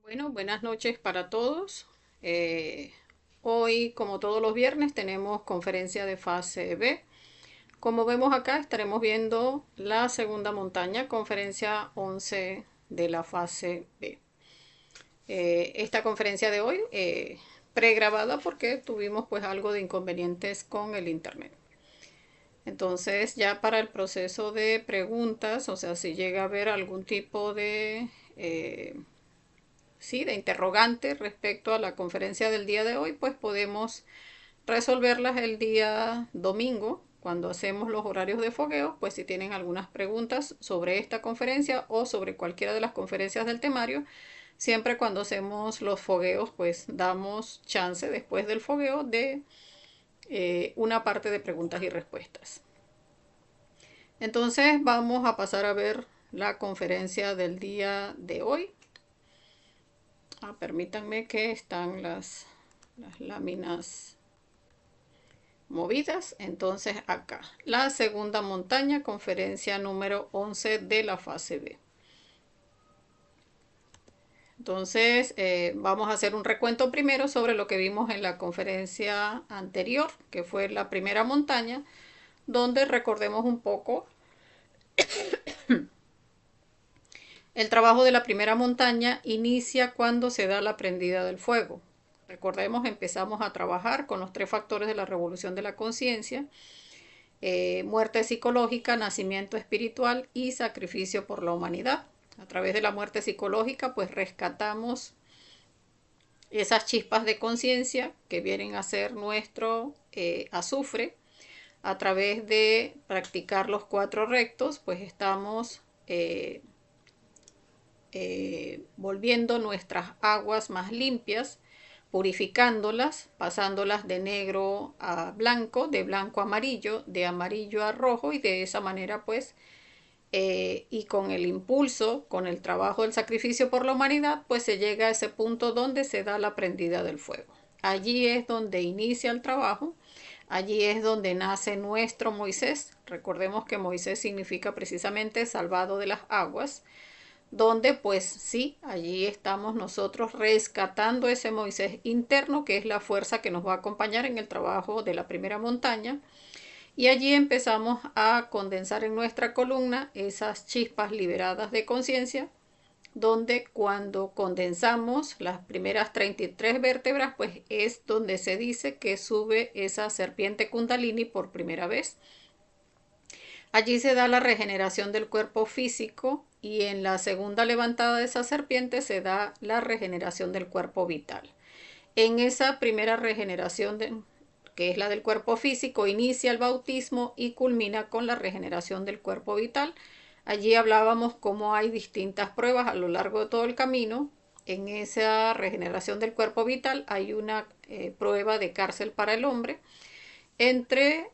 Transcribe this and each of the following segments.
Bueno, buenas noches para todos. Eh, Hoy, como todos los viernes, tenemos conferencia de fase B. Como vemos acá, estaremos viendo la segunda montaña, conferencia 11 de la fase B. Esta conferencia de hoy, pregrabada porque tuvimos pues algo de inconvenientes con el internet. Entonces, ya para el proceso de preguntas, o sea, si llega a haber algún tipo de sí, de interrogante respecto a la conferencia del día de hoy, pues podemos resolverlas el día domingo, cuando hacemos los horarios de fogueo, pues si tienen algunas preguntas sobre esta conferencia o sobre cualquiera de las conferencias del temario, siempre cuando hacemos los fogueos, pues damos chance después del fogueo de una parte de preguntas y respuestas. Entonces vamos a pasar a ver la conferencia del día de hoy. Permítanme que están las láminas movidas. Entonces acá, la segunda montaña, conferencia número 11 de la fase B. Entonces vamos a hacer un recuento primero sobre lo que vimos en la conferencia anterior, que fue la primera montaña, donde recordemos un poco el trabajo de la primera montaña inicia cuando se da la prendida del fuego. Recordemos, empezamos a trabajar con los tres factores de la revolución de la conciencia: muerte psicológica, nacimiento espiritual y sacrificio por la humanidad. A través de la muerte psicológica, pues rescatamos esas chispas de conciencia que vienen a ser nuestro azufre. A través de practicar los cuatro rectos, pues estamos volviendo nuestras aguas más limpias, purificándolas, pasándolas de negro a blanco, de blanco a amarillo, de amarillo a rojo, y de esa manera pues y con el impulso, con el trabajo del sacrificio por la humanidad, pues se llega a ese punto donde se da la prendida del fuego. Allí es donde inicia el trabajo, allí es donde nace nuestro Moisés. Recordemos que Moisés significa precisamente salvado de las aguas, donde pues sí, allí estamos nosotros rescatando ese Moisés interno, que es la fuerza que nos va a acompañar en el trabajo de la primera montaña. Y allí empezamos a condensar en nuestra columna esas chispas liberadas de conciencia, donde cuando condensamos las primeras 33 vértebras, pues es donde se dice que sube esa serpiente kundalini por primera vez. Allí se da la regeneración del cuerpo físico, y en la segunda levantada de esa serpiente se da la regeneración del cuerpo vital. En esa primera regeneración, que es la del cuerpo físico, inicia el bautismo y culmina con la regeneración del cuerpo vital. Allí hablábamos cómo hay distintas pruebas a lo largo de todo el camino. En esa regeneración del cuerpo vital hay una prueba de cárcel para el hombre, entre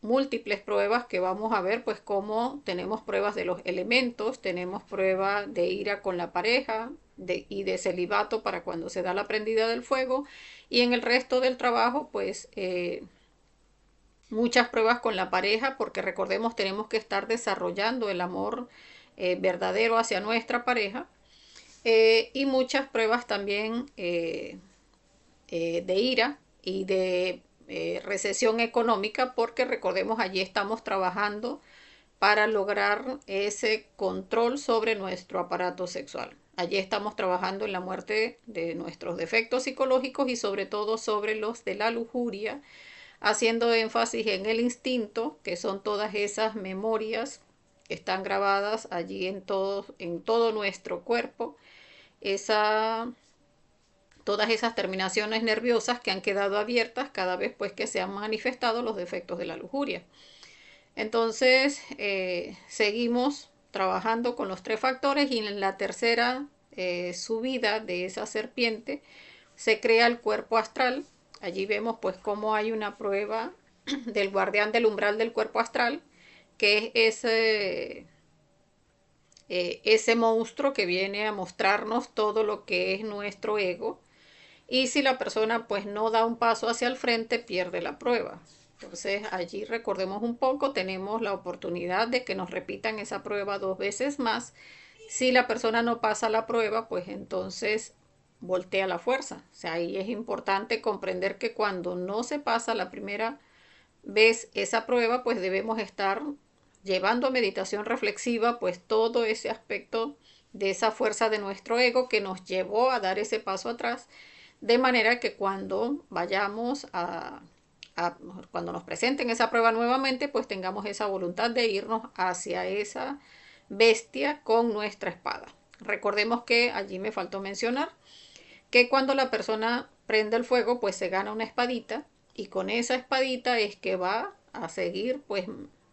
múltiples pruebas que vamos a ver, pues como tenemos pruebas de los elementos, tenemos prueba de ira con la pareja y de celibato para cuando se da la prendida del fuego, y en el resto del trabajo pues muchas pruebas con la pareja, porque recordemos tenemos que estar desarrollando el amor verdadero hacia nuestra pareja, y muchas pruebas también de ira y de recesión económica, porque recordemos allí estamos trabajando para lograr ese control sobre nuestro aparato sexual. Allí estamos trabajando en la muerte de nuestros defectos psicológicos y sobre todo sobre los de la lujuria, haciendo énfasis en el instinto, que son todas esas memorias que están grabadas allí en todo nuestro cuerpo, esa todas esas terminaciones nerviosas que han quedado abiertas cada vez pues que se han manifestado los defectos de la lujuria. Entonces seguimos trabajando con los tres factores, y en la tercera subida de esa serpiente se crea el cuerpo astral. Allí vemos pues cómo hay una prueba del guardián del umbral del cuerpo astral, que es ese monstruo que viene a mostrarnos todo lo que es nuestro ego, y si la persona pues no da un paso hacia el frente, pierde la prueba. Entonces allí recordemos un poco, tenemos la oportunidad de que nos repitan esa prueba dos veces más, Si la persona no pasa la prueba, pues entonces voltea la fuerza. O sea, ahí es importante comprender que cuando no se pasa la primera vez esa prueba, pues debemos estar llevando a meditación reflexiva, pues todo ese aspecto de esa fuerza de nuestro ego que nos llevó a dar ese paso atrás, de manera que cuando vayamos cuando nos presenten esa prueba nuevamente, pues tengamos esa voluntad de irnos hacia esa bestia con nuestra espada. Recordemos que allí me faltó mencionar que cuando la persona prende el fuego, pues se gana una espadita y con esa espadita es que va a seguir pues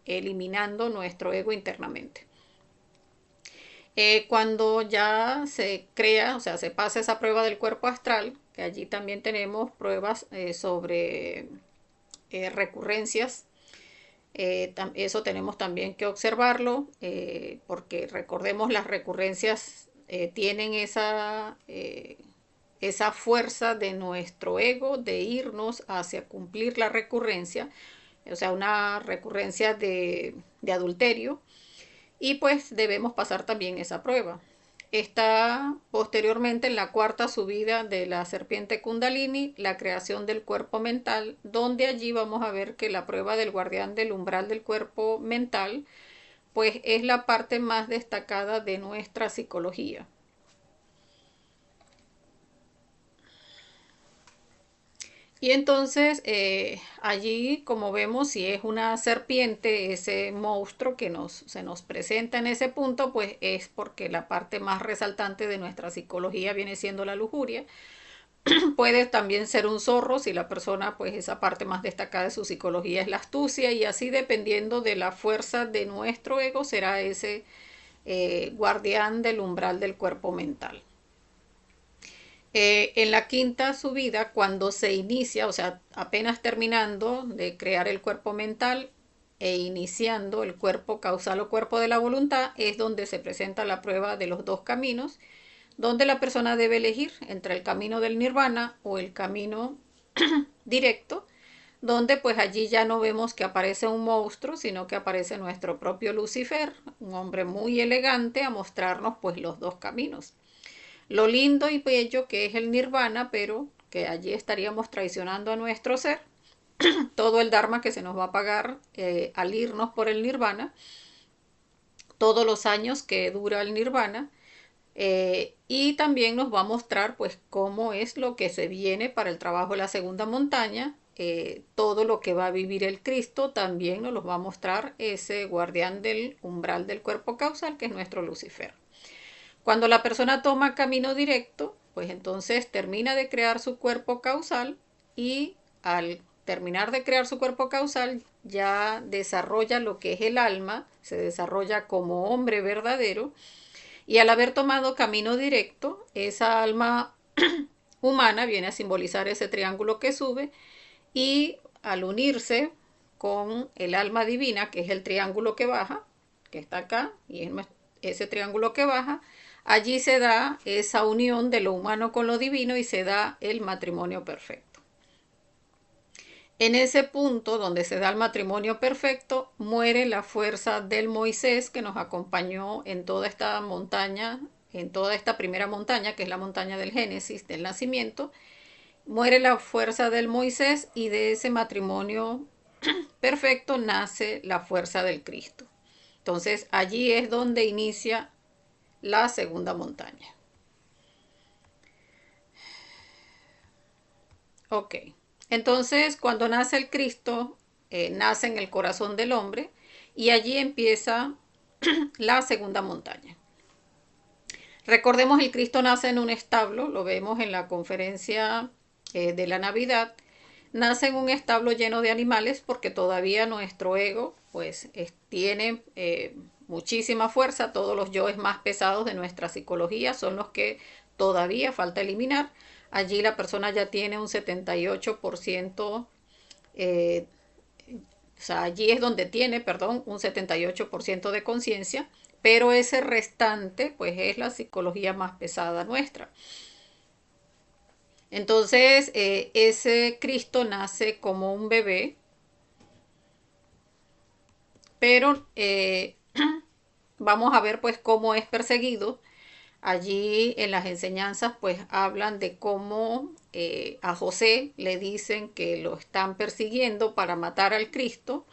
eliminando nuestro ego internamente. Cuando ya se crea, o sea, se pasa esa prueba del cuerpo astral, que allí también tenemos pruebas sobre recurrencias. Eso tenemos también que observarlo, porque recordemos las recurrencias tienen esa fuerza de nuestro ego de irnos hacia cumplir la recurrencia, o sea, una recurrencia de adulterio, y pues debemos pasar también esa prueba. Está posteriormente en la cuarta subida de la serpiente Kundalini, la creación del cuerpo mental, donde allí vamos a ver que la prueba del guardián del umbral del cuerpo mental, pues es la parte más destacada de nuestra psicología. Y entonces allí, como vemos, si es una serpiente, ese monstruo que se nos presenta en ese punto, pues es porque la parte más resaltante de nuestra psicología viene siendo la lujuria. Puede también ser un zorro si la persona, pues esa parte más destacada de su psicología es la astucia, y así dependiendo de la fuerza de nuestro ego será ese guardián del umbral del cuerpo mental. En la quinta subida, cuando se inicia, o sea, apenas terminando de crear el cuerpo mental e iniciando el cuerpo causal o cuerpo de la voluntad, es donde se presenta la prueba de los dos caminos, donde la persona debe elegir entre el camino del nirvana o el camino directo, donde pues allí ya no vemos que aparece un monstruo, sino que aparece nuestro propio Lucifer, un hombre muy elegante, a mostrarnos pues los dos caminos. Lo lindo y bello que es el nirvana, pero que allí estaríamos traicionando a nuestro ser, todo el dharma que se nos va a pagar al irnos por el nirvana, todos los años que dura el nirvana, y también nos va a mostrar pues cómo es lo que se viene para el trabajo de la segunda montaña. Todo lo que va a vivir el Cristo también nos lo va a mostrar ese guardián del umbral del cuerpo causal, que es nuestro Lucifer. Cuando la persona toma camino directo, pues entonces termina de crear su cuerpo causal, y al terminar de crear su cuerpo causal ya desarrolla lo que es el alma, se desarrolla como hombre verdadero, y al haber tomado camino directo, esa alma humana viene a simbolizar ese triángulo que sube, y al unirse con el alma divina, que es el triángulo que baja, que está acá, y es ese triángulo que baja, allí se da esa unión de lo humano con lo divino y se da el matrimonio perfecto. En ese punto donde se da el matrimonio perfecto, muere la fuerza del Moisés que nos acompañó en toda esta montaña, en toda esta primera montaña, que es la montaña del Génesis, del nacimiento. Muere la fuerza del Moisés, y de ese matrimonio perfecto nace la fuerza del Cristo. Entonces allí es donde inicia la segunda montaña. Ok, entonces cuando nace el Cristo, nace en el corazón del hombre, y allí empieza la segunda montaña. Recordemos, el Cristo nace en un establo, lo vemos en la conferencia de la Navidad. Nace en un establo lleno de animales porque todavía nuestro ego pues tiene muchísima fuerza. Todos los yoes más pesados de nuestra psicología son los que todavía falta eliminar. Allí la persona ya tiene un 78%, o sea, allí es donde tiene, perdón, un 78% de conciencia, pero ese restante pues es la psicología más pesada nuestra. Entonces, ese Cristo nace como un bebé, pero vamos a ver pues cómo es perseguido. Allí en las enseñanzas pues hablan de cómo a José le dicen que lo están persiguiendo para matar al Cristo,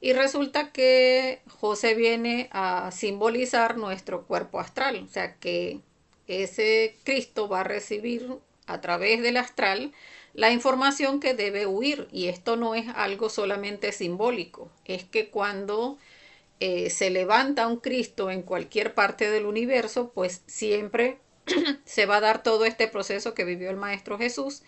y resulta que José viene a simbolizar nuestro cuerpo astral, o sea que ese Cristo va a recibir a través del astral la información que debe huir, y esto no es algo solamente simbólico, es que cuando se levanta un Cristo en cualquier parte del universo, pues siempre se va a dar todo este proceso que vivió el Maestro Jesús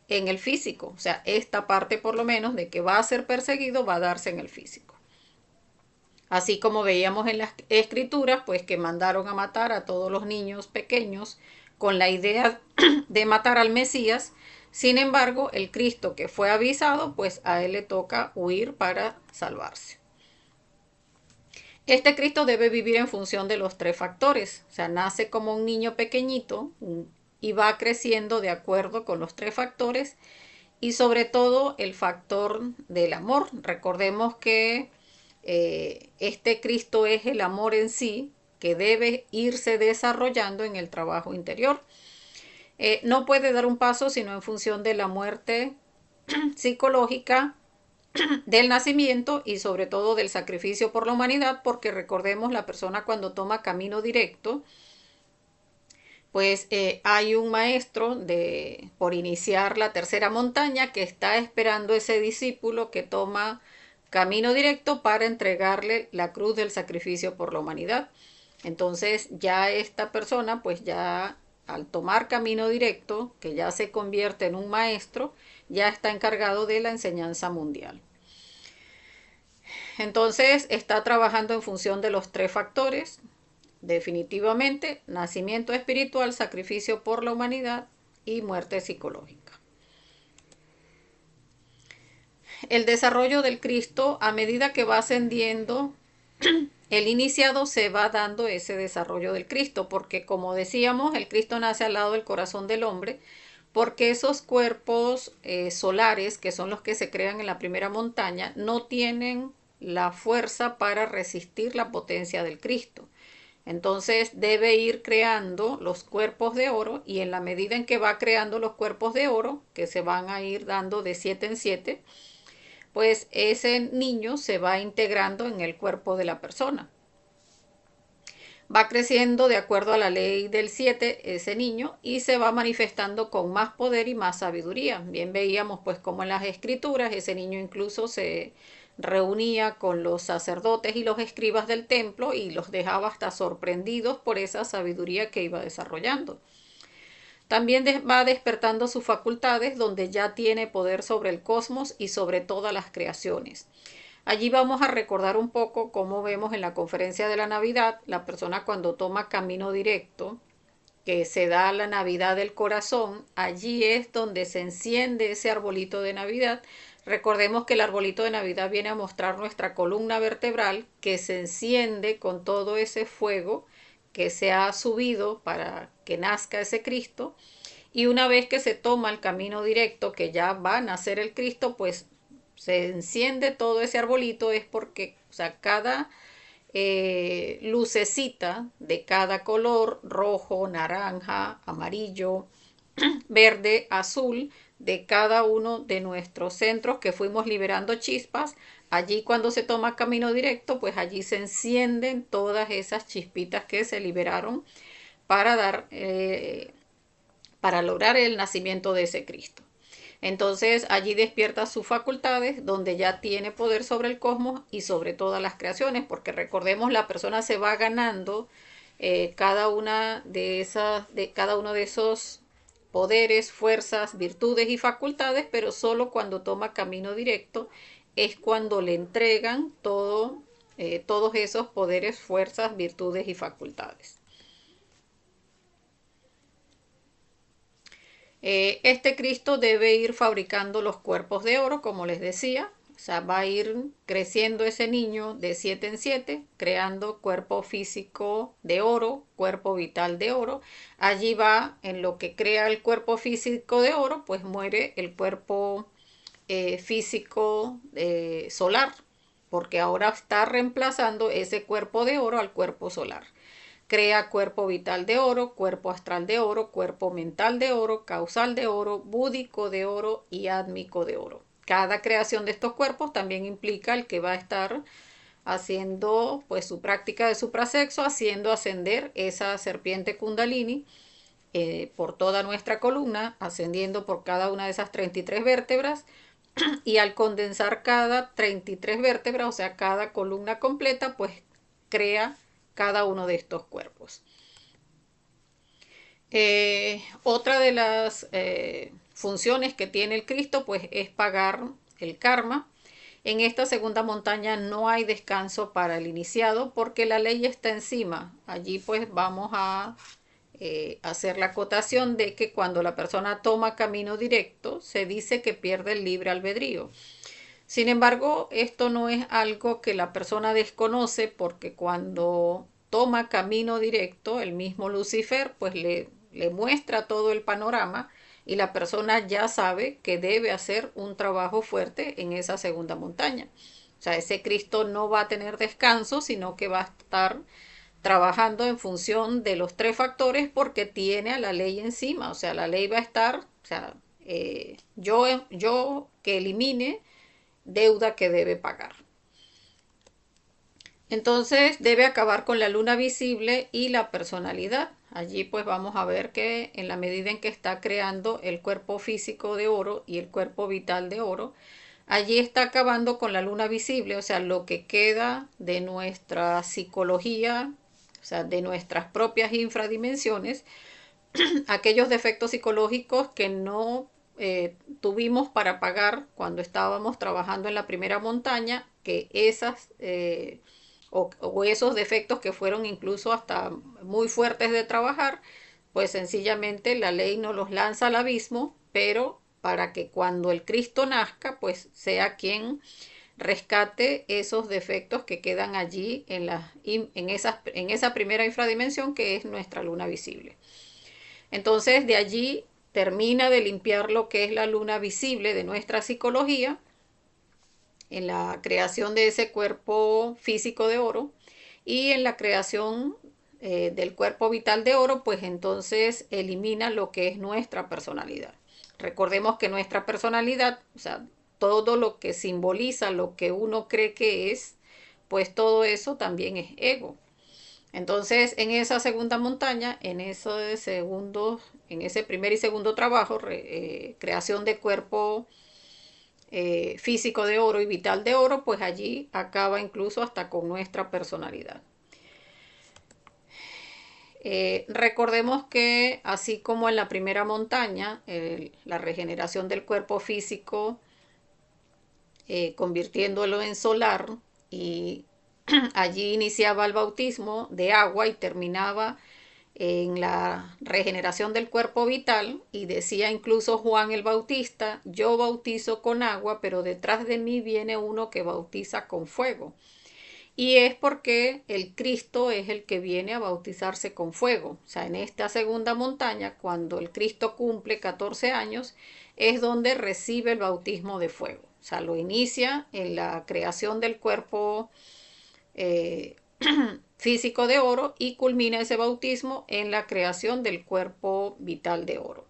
en el físico. O sea, esta parte por lo menos de que va a ser perseguido va a darse en el físico. Así como veíamos en las escrituras, pues que mandaron a matar a todos los niños pequeños con la idea de matar al Mesías. Sin embargo, el Cristo que fue avisado, pues a él le toca huir para salvarse. Este Cristo debe vivir en función de los tres factores, o sea, nace como un niño pequeñito y va creciendo de acuerdo con los tres factores, y sobre todo el factor del amor. Recordemos que este Cristo es el amor en sí, que debe irse desarrollando en el trabajo interior. No puede dar un paso sino en función de la muerte psicológica, del nacimiento y sobre todo del sacrificio por la humanidad, porque recordemos, la persona cuando toma camino directo, pues hay un maestro por iniciar la tercera montaña que está esperando ese discípulo que toma camino directo para entregarle la cruz del sacrificio por la humanidad. Entonces ya esta persona, pues ya al tomar camino directo, que ya se convierte en un maestro, ya está encargado de la enseñanza mundial. Entonces está trabajando en función de los tres factores, definitivamente: nacimiento espiritual, sacrificio por la humanidad y muerte psicológica. El desarrollo del Cristo, a medida que va ascendiendo, el iniciado se va dando ese desarrollo del Cristo, porque como decíamos, el Cristo nace al lado del corazón del hombre, porque esos cuerpos solares, que son los que se crean en la primera montaña, no tienen la fuerza para resistir la potencia del Cristo. Entonces debe ir creando los cuerpos de oro, y en la medida en que va creando los cuerpos de oro, que se van a ir dando de 7 en 7, pues ese niño se va integrando en el cuerpo de la persona. Va creciendo de acuerdo a la ley del 7 ese niño, y se va manifestando con más poder y más sabiduría. Bien veíamos pues como en las escrituras ese niño incluso se reunía con los sacerdotes y los escribas del templo y los dejaba hasta sorprendidos por esa sabiduría que iba desarrollando. También va despertando sus facultades, donde ya tiene poder sobre el cosmos y sobre todas las creaciones. Allí vamos a recordar un poco cómo vemos en la conferencia de la Navidad, la persona cuando toma camino directo, que se da la Navidad del corazón, allí es donde se enciende ese arbolito de Navidad. Recordemos que el arbolito de Navidad viene a mostrar nuestra columna vertebral, que se enciende con todo ese fuego que se ha subido para que nazca ese Cristo. Y una vez que se toma el camino directo, que ya va a nacer el Cristo, pues se enciende todo ese arbolito. Es porque, o sea, cada lucecita de cada color, rojo, naranja, amarillo, verde, azul, de cada uno de nuestros centros que fuimos liberando chispas, allí cuando se toma camino directo, pues allí se encienden todas esas chispitas que se liberaron para para lograr el nacimiento de ese Cristo. Entonces allí despierta sus facultades, donde ya tiene poder sobre el cosmos y sobre todas las creaciones, porque recordemos, la persona se va ganando cada uno de esos poderes, fuerzas, virtudes y facultades, pero solo cuando toma camino directo es cuando le entregan todos esos poderes, fuerzas, virtudes y facultades. Este Cristo debe ir fabricando los cuerpos de oro, como les decía. O sea, va a ir creciendo ese niño de 7 en 7, creando cuerpo físico de oro, cuerpo vital de oro. Allí va, en lo que crea el cuerpo físico de oro, pues muere el cuerpo físico solar, porque ahora está reemplazando ese cuerpo de oro al cuerpo solar. Crea cuerpo vital de oro, cuerpo astral de oro, cuerpo mental de oro, causal de oro, búdico de oro y átmico de oro. Cada creación de estos cuerpos también implica el que va a estar haciendo pues su práctica de suprasexo, haciendo ascender esa serpiente kundalini por toda nuestra columna, ascendiendo por cada una de esas 33 vértebras, y al condensar cada 33 vértebras, o sea, cada columna completa, pues crea cada uno de estos cuerpos. Otra de las funciones que tiene el Cristo, pues es pagar el karma. En esta segunda montaña no hay descanso para el iniciado porque la ley está encima. Allí pues vamos a hacer la acotación de que cuando la persona toma camino directo, se dice que pierde el libre albedrío. Sin embargo, esto no es algo que la persona desconoce porque cuando toma camino directo, el mismo Lucifer pues le muestra todo el panorama y la persona ya sabe que debe hacer un trabajo fuerte en esa segunda montaña. O sea, ese Cristo no va a tener descanso, sino que va a estar trabajando en función de los tres factores porque tiene a la ley encima. O sea, la ley va a estar, o sea, yo que elimine deuda que debe pagar. Entonces debe acabar con la luna visible y la personalidad. Allí pues vamos a ver que en la medida en que está creando el cuerpo físico de oro y el cuerpo vital de oro, allí está acabando con la luna visible, o sea, lo que queda de nuestra psicología, o sea, de nuestras propias infradimensiones, aquellos defectos psicológicos que no tuvimos para pagar cuando estábamos trabajando en la primera montaña, que esas o esos defectos que fueron incluso hasta muy fuertes de trabajar, pues sencillamente la ley nos los lanza al abismo, pero para que cuando el Cristo nazca, pues sea quien rescate esos defectos que quedan allí en esa primera infradimensión que es nuestra luna visible. Entonces de allí termina de limpiar lo que es la luna visible de nuestra psicología en la creación de ese cuerpo físico de oro y en la creación del cuerpo vital de oro, pues entonces elimina lo que es nuestra personalidad. Recordemos que nuestra personalidad, o sea, todo lo que simboliza lo que uno cree que es, pues todo eso también es ego. Entonces, en esa segunda montaña, en ese primer y segundo trabajo, creación de cuerpo físico de oro y vital de oro, pues allí acaba incluso hasta con nuestra personalidad. Recordemos que así como en la primera montaña, la regeneración del cuerpo físico, convirtiéndolo en solar, y allí iniciaba el bautismo de agua y terminaba en la regeneración del cuerpo vital, y decía incluso Juan el Bautista: yo bautizo con agua, pero detrás de mí viene uno que bautiza con fuego. Y es porque el Cristo es el que viene a bautizarse con fuego. O sea, en esta segunda montaña, cuando el Cristo cumple 14 años, es donde recibe el bautismo de fuego. O sea, lo inicia en la creación del cuerpo eh, físico de oro y culmina ese bautismo en la creación del cuerpo vital de oro.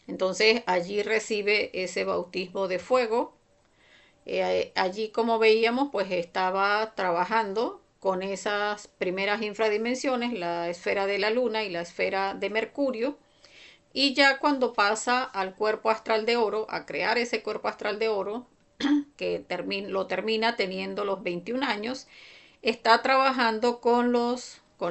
Entonces allí recibe ese bautismo de fuego. Allí, como veíamos, pues estaba trabajando con esas primeras infradimensiones, la esfera de la luna y la esfera de Mercurio. Y ya cuando pasa al cuerpo astral de oro, a crear ese cuerpo astral de oro, que lo termina teniendo los 21 años, está trabajando con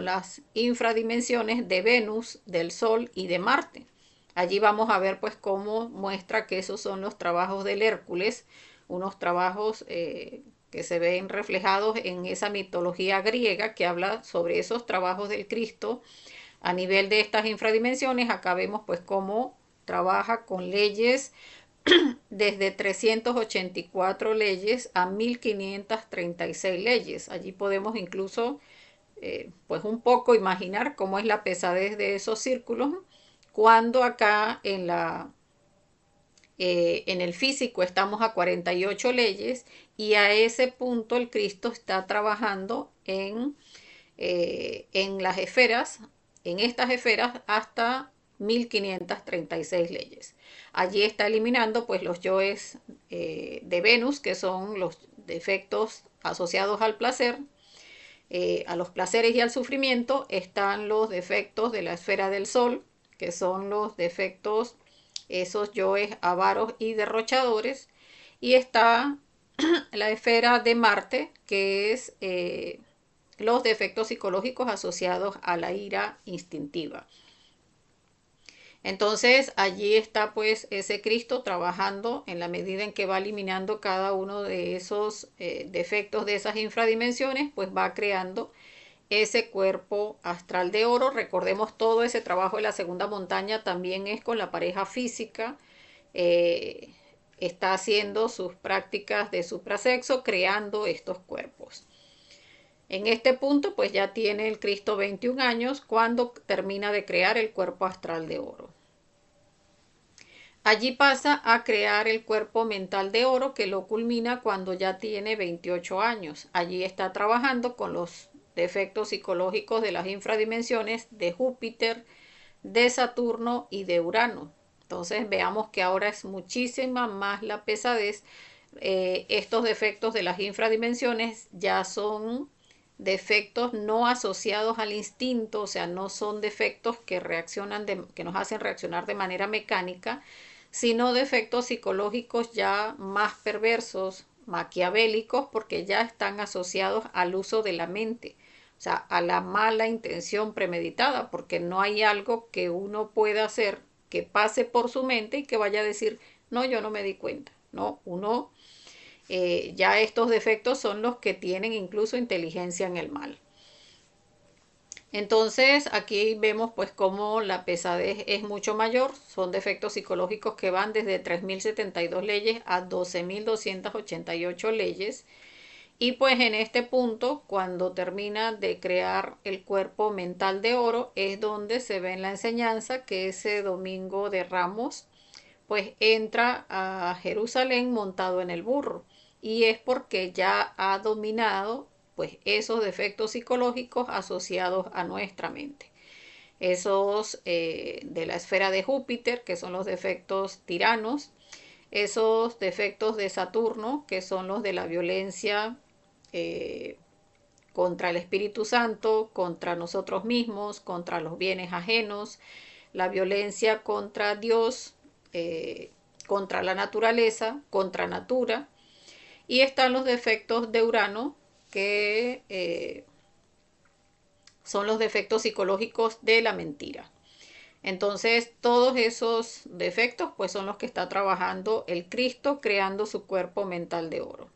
las infradimensiones de Venus, del Sol y de Marte. Allí vamos a ver pues cómo muestra que esos son los trabajos del Hércules, unos trabajos que se ven reflejados en esa mitología griega que habla sobre esos trabajos del Cristo a nivel de estas infradimensiones. Acá vemos pues cómo trabaja con leyes desde 384 leyes a 1536 leyes. Allí podemos incluso pues un poco imaginar cómo es la pesadez de esos círculos, cuando acá En el físico estamos a 48 leyes y a ese punto el Cristo está trabajando en las esferas, en estas esferas hasta 1536 leyes. Allí está eliminando pues los yoes de Venus, que son los defectos asociados al placer, a los placeres y al sufrimiento. Están los defectos de la esfera del Sol, que son los defectos, esos yoes avaros y derrochadores. Y está la esfera de Marte, que es los defectos psicológicos asociados a la ira instintiva. Entonces allí está pues ese Cristo trabajando en la medida en que va eliminando cada uno de esos defectos de esas infradimensiones, pues va creando ese cuerpo astral de oro. Recordemos, todo ese trabajo de la segunda montaña también es con la pareja física. eh, Está haciendo sus prácticas de suprasexo, creando estos cuerpos. En este punto, pues ya tiene el Cristo 21 años cuando termina de crear el cuerpo astral de oro. Allí pasa a crear el cuerpo mental de oro, que lo culmina cuando ya tiene 28 años. Allí está trabajando con los defectos psicológicos de las infradimensiones de Júpiter, de Saturno y de Urano. Entonces veamos que ahora es muchísima más la pesadez. Estos defectos de las infradimensiones ya son defectos no asociados al instinto, o sea, no son defectos que que nos hacen reaccionar de manera mecánica, sino defectos psicológicos ya más perversos, maquiavélicos, porque ya están asociados al uso de la mente, o sea, a la mala intención premeditada, porque no hay algo que uno pueda hacer que pase por su mente y que vaya a decir, no, yo no me di cuenta. No, uno, ya estos defectos son los que tienen incluso inteligencia en el mal. Entonces aquí vemos pues cómo la pesadez es mucho mayor. Son defectos psicológicos que van desde 3072 leyes a 12288 leyes. Y pues en este punto, cuando termina de crear el cuerpo mental de oro, es donde se ve en la enseñanza que ese domingo de Ramos pues entra a Jerusalén montado en el burro. Y es porque ya ha dominado pues esos defectos psicológicos asociados a nuestra mente. Esos de la esfera de Júpiter, que son los defectos tiranos, esos defectos de Saturno, que son los de la violencia eh, contra el Espíritu Santo, contra nosotros mismos, contra los bienes ajenos, la violencia contra Dios, contra la naturaleza, contra natura. Y están los defectos de Urano, que son los defectos psicológicos de la mentira. Entonces, todos esos defectos pues son los que está trabajando el Cristo creando su cuerpo mental de oro.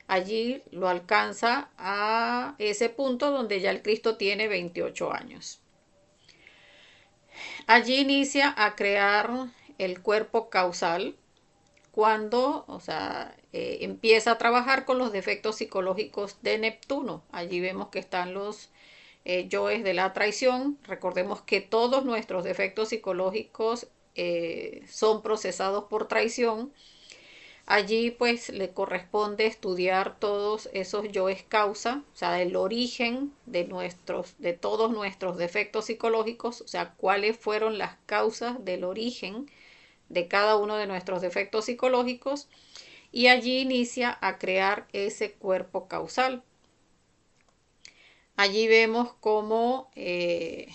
Allí lo alcanza a ese punto donde ya el Cristo tiene 28 años. Allí inicia a crear el cuerpo causal cuando, o sea, empieza a trabajar con los defectos psicológicos de Neptuno. Allí vemos que están los yoes de la traición. Recordemos que todos nuestros defectos psicológicos son procesados por traición. Allí pues le corresponde estudiar todos esos yoes causa, o sea, el origen de todos nuestros defectos psicológicos, o sea, cuáles fueron las causas del origen de cada uno de nuestros defectos psicológicos, y allí inicia a crear ese cuerpo causal. Allí vemos cómo en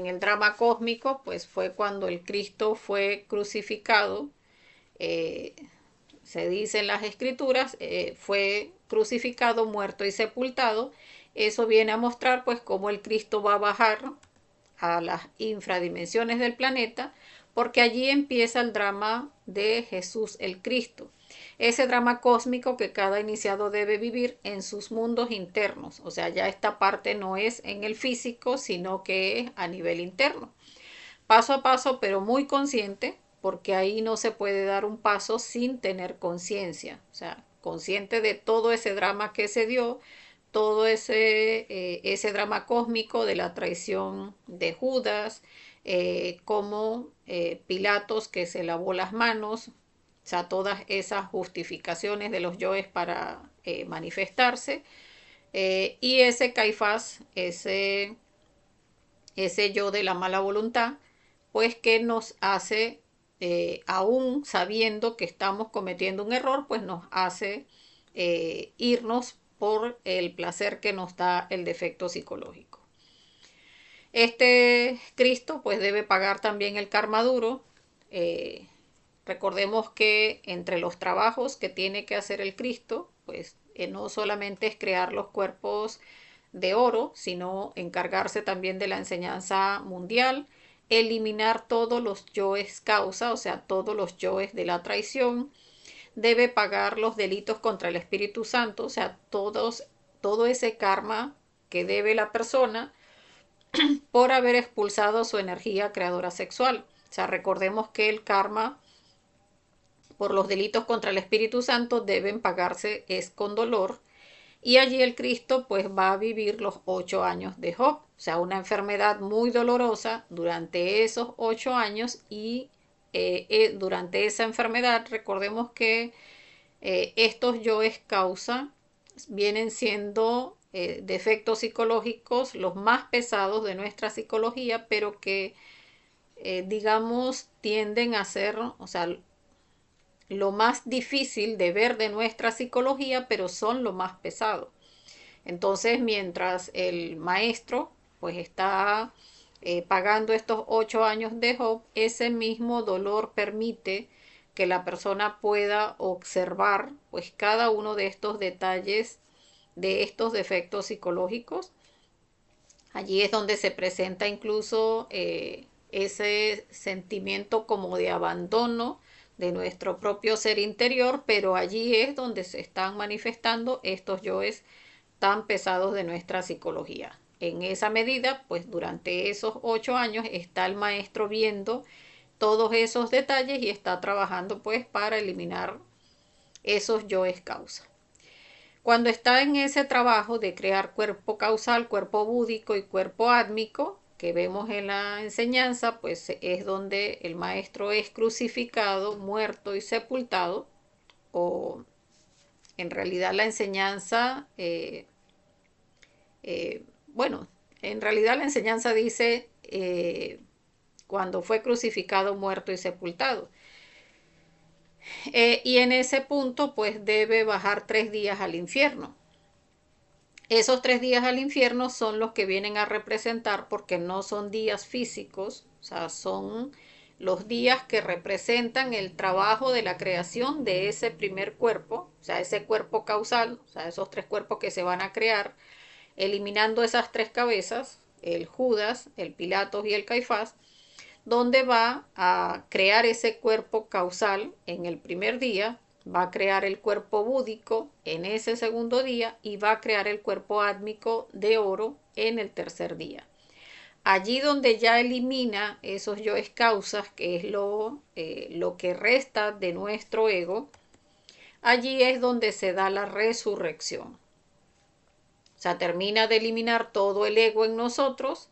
el drama cósmico pues fue cuando el Cristo fue crucificado. Se dice en las escrituras, fue crucificado, muerto y sepultado. Eso viene a mostrar pues cómo el Cristo va a bajar a las infradimensiones del planeta, porque allí empieza el drama de Jesús el Cristo. Ese drama cósmico que cada iniciado debe vivir en sus mundos internos. O sea, ya esta parte no es en el físico, sino que es a nivel interno. Paso a paso, pero muy consciente, porque ahí no se puede dar un paso sin tener conciencia. O sea, consciente de todo ese drama que se dio, todo ese drama cósmico de la traición de Judas, como Pilatos que se lavó las manos, O sea, todas esas justificaciones de los yoes para manifestarse. Y ese Caifás, ese yo de la mala voluntad, pues que nos hace, aún sabiendo que estamos cometiendo un error, pues nos hace irnos por el placer que nos da el defecto psicológico. Este Cristo pues debe pagar también el karma duro. Eh, Recordemos que entre los trabajos que tiene que hacer el Cristo, pues no solamente es crear los cuerpos de oro, sino encargarse también de la enseñanza mundial, eliminar todos los yoes causa, o sea, todos los yoes de la traición, debe pagar los delitos contra el Espíritu Santo, o sea, todo ese karma que debe la persona por haber expulsado su energía creadora sexual. O sea, recordemos que el karma por los delitos contra el Espíritu Santo deben pagarse es con dolor. Y allí el Cristo pues va a vivir los 8 años de Job. O sea, una enfermedad muy dolorosa durante esos 8 años y durante esa enfermedad recordemos que estos yoes causa vienen siendo defectos psicológicos los más pesados de nuestra psicología, pero que digamos tienden a ser, o sea, lo más difícil de ver de nuestra psicología, pero son lo más pesado. Entonces, mientras el maestro pues está pagando estos 8 años de Job, ese mismo dolor permite que la persona pueda observar pues cada uno de estos detalles de estos defectos psicológicos. Allí es donde se presenta incluso ese sentimiento como de abandono de nuestro propio ser interior, pero allí es donde se están manifestando estos yoes tan pesados de nuestra psicología. En esa medida, pues durante esos 8 años está el maestro viendo todos esos detalles y está trabajando pues para eliminar esos yoes causa. Cuando está en ese trabajo de crear cuerpo causal, cuerpo búdico y cuerpo átmico, que vemos en la enseñanza, pues es donde el maestro es crucificado, muerto y sepultado, o en realidad la enseñanza, bueno, en realidad la enseñanza dice cuando fue crucificado, muerto y sepultado. Y en ese punto, pues debe bajar 3 días al infierno. Esos 3 días al infierno son los que vienen a representar, porque no son días físicos, o sea, son los días que representan el trabajo de la creación de ese primer cuerpo, o sea, ese cuerpo causal, o sea, esos 3 cuerpos que se van a crear, eliminando esas 3 cabezas, el Judas, el Pilatos y el Caifás, donde va a crear ese cuerpo causal en el primer día, va a crear el cuerpo búdico en ese segundo día y va a crear el cuerpo átmico de oro en el tercer día. Allí donde ya elimina esos yoes causas, que es lo que resta de nuestro ego, allí es donde se da la resurrección. O sea, termina de eliminar todo el ego en nosotros,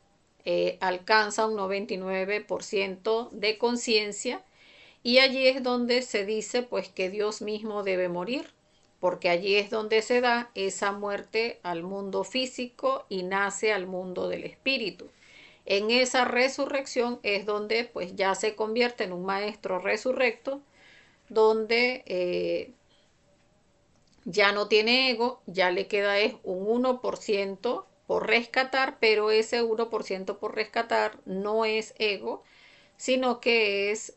alcanza un 99% de conciencia y allí es donde se dice pues que Dios mismo debe morir, porque allí es donde se da esa muerte al mundo físico y nace al mundo del espíritu. En esa resurrección es donde pues ya se convierte en un maestro resurrecto, donde ya no tiene ego, ya le queda es un 1% por rescatar, pero ese 1% por rescatar no es ego, sino que es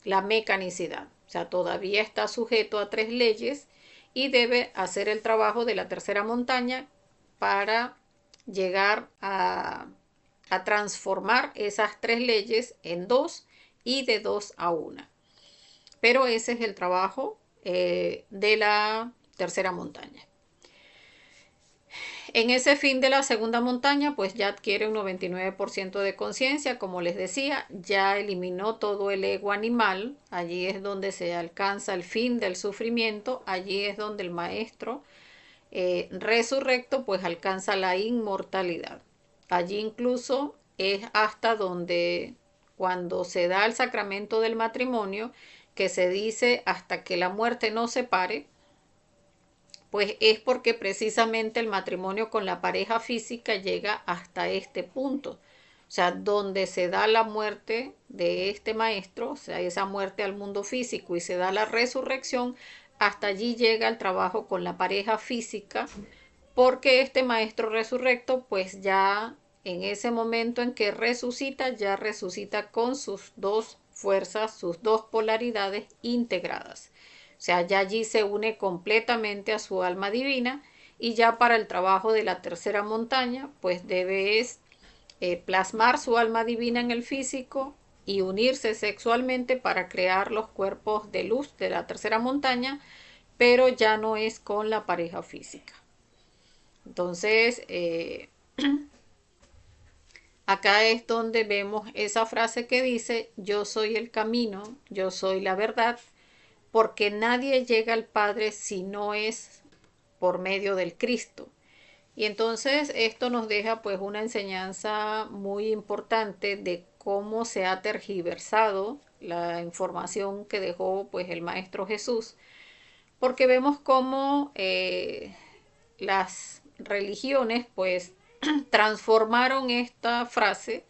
la mecanicidad. O sea, todavía está sujeto a 3 leyes y debe hacer el trabajo de la tercera montaña para llegar a transformar esas 3 leyes en 2 y de 2 a 1. Pero ese es el trabajo de la tercera montaña. En ese fin de la segunda montaña, pues ya adquiere un 99% de conciencia, como les decía, ya eliminó todo el ego animal, allí es donde se alcanza el fin del sufrimiento, allí es donde el maestro resurrecto pues alcanza la inmortalidad. Allí incluso es hasta donde cuando se da el sacramento del matrimonio, que se dice hasta que la muerte nos separe, pues es porque precisamente el matrimonio con la pareja física llega hasta este punto. O sea, donde se da la muerte de este maestro, o sea, esa muerte al mundo físico y se da la resurrección, hasta allí llega el trabajo con la pareja física, porque este maestro resurrecto, pues ya en ese momento en que resucita, ya resucita con sus dos fuerzas, sus dos polaridades integradas. O sea, ya allí se une completamente a su alma divina y ya para el trabajo de la tercera montaña, pues debe plasmar su alma divina en el físico y unirse sexualmente para crear los cuerpos de luz de la tercera montaña, pero ya no es con la pareja física. Entonces, acá es donde vemos esa frase que dice, yo soy el camino, yo soy la verdad, porque nadie llega al Padre si no es por medio del Cristo. Y entonces esto nos deja pues una enseñanza muy importante de cómo se ha tergiversado la información que dejó pues el Maestro Jesús, porque vemos cómo las religiones pues transformaron esta frase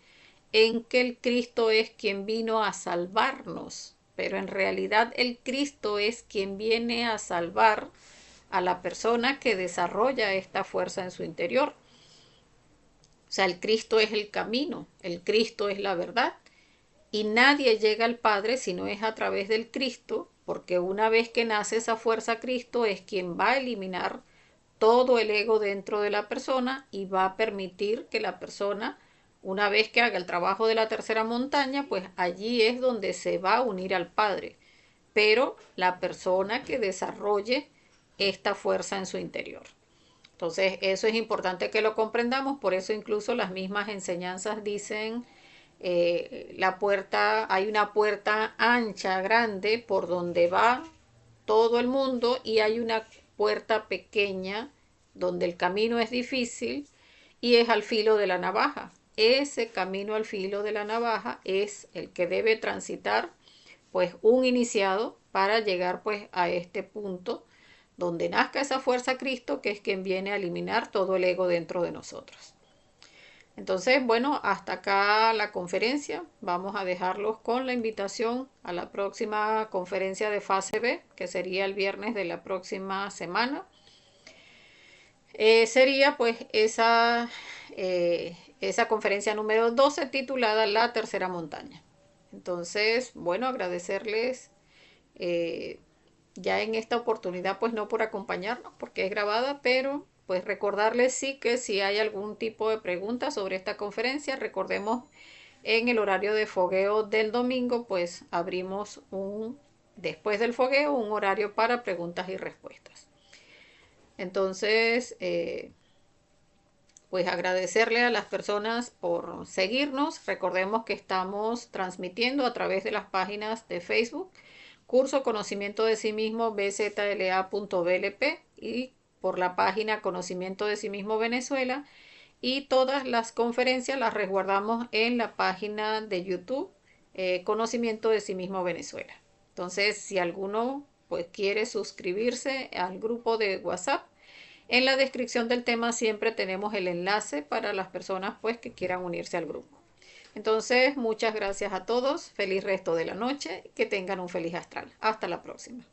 en que el Cristo es quien vino a salvarnos, pero en realidad el Cristo es quien viene a salvar a la persona que desarrolla esta fuerza en su interior. O sea, el Cristo es el camino, el Cristo es la verdad y nadie llega al Padre si no es a través del Cristo, porque una vez que nace esa fuerza, Cristo es quien va a eliminar todo el ego dentro de la persona y va a permitir que la persona, una vez que haga el trabajo de la tercera montaña, pues allí es donde se va a unir al Padre. Pero la persona que desarrolle esta fuerza en su interior. Entonces, eso es importante que lo comprendamos, por eso incluso las mismas enseñanzas dicen, la puerta, hay una puerta ancha, grande, por donde va todo el mundo y hay una puerta pequeña donde el camino es difícil y es al filo de la navaja. Ese camino al filo de la navaja es el que debe transitar pues un iniciado para llegar pues a este punto donde nazca esa fuerza Cristo, que es quien viene a eliminar todo el ego dentro de nosotros. Entonces, bueno, hasta acá la conferencia. Vamos a dejarlos con la invitación a la próxima conferencia de fase B, que sería el viernes de la próxima semana. Sería pues esa conferencia número 12 titulada La Tercera Montaña. Entonces, bueno, agradecerles ya en esta oportunidad, pues no por acompañarnos, porque es grabada, pero pues recordarles sí que si hay algún tipo de pregunta sobre esta conferencia, recordemos en el horario de fogueo del domingo, pues abrimos después del fogueo, un horario para preguntas y respuestas. Entonces, pues agradecerle a las personas por seguirnos. Recordemos que estamos transmitiendo a través de las páginas de Facebook, Curso Conocimiento de Sí Mismo bzla.blp y por la página Conocimiento de Sí Mismo Venezuela. Y todas las conferencias las resguardamos en la página de YouTube Conocimiento de Sí Mismo Venezuela. Entonces, si alguno pues quiere suscribirse al grupo de WhatsApp, en la descripción del tema siempre tenemos el enlace para las personas pues que quieran unirse al grupo. Entonces, muchas gracias a todos. Feliz resto de la noche. Que tengan un feliz astral. Hasta la próxima.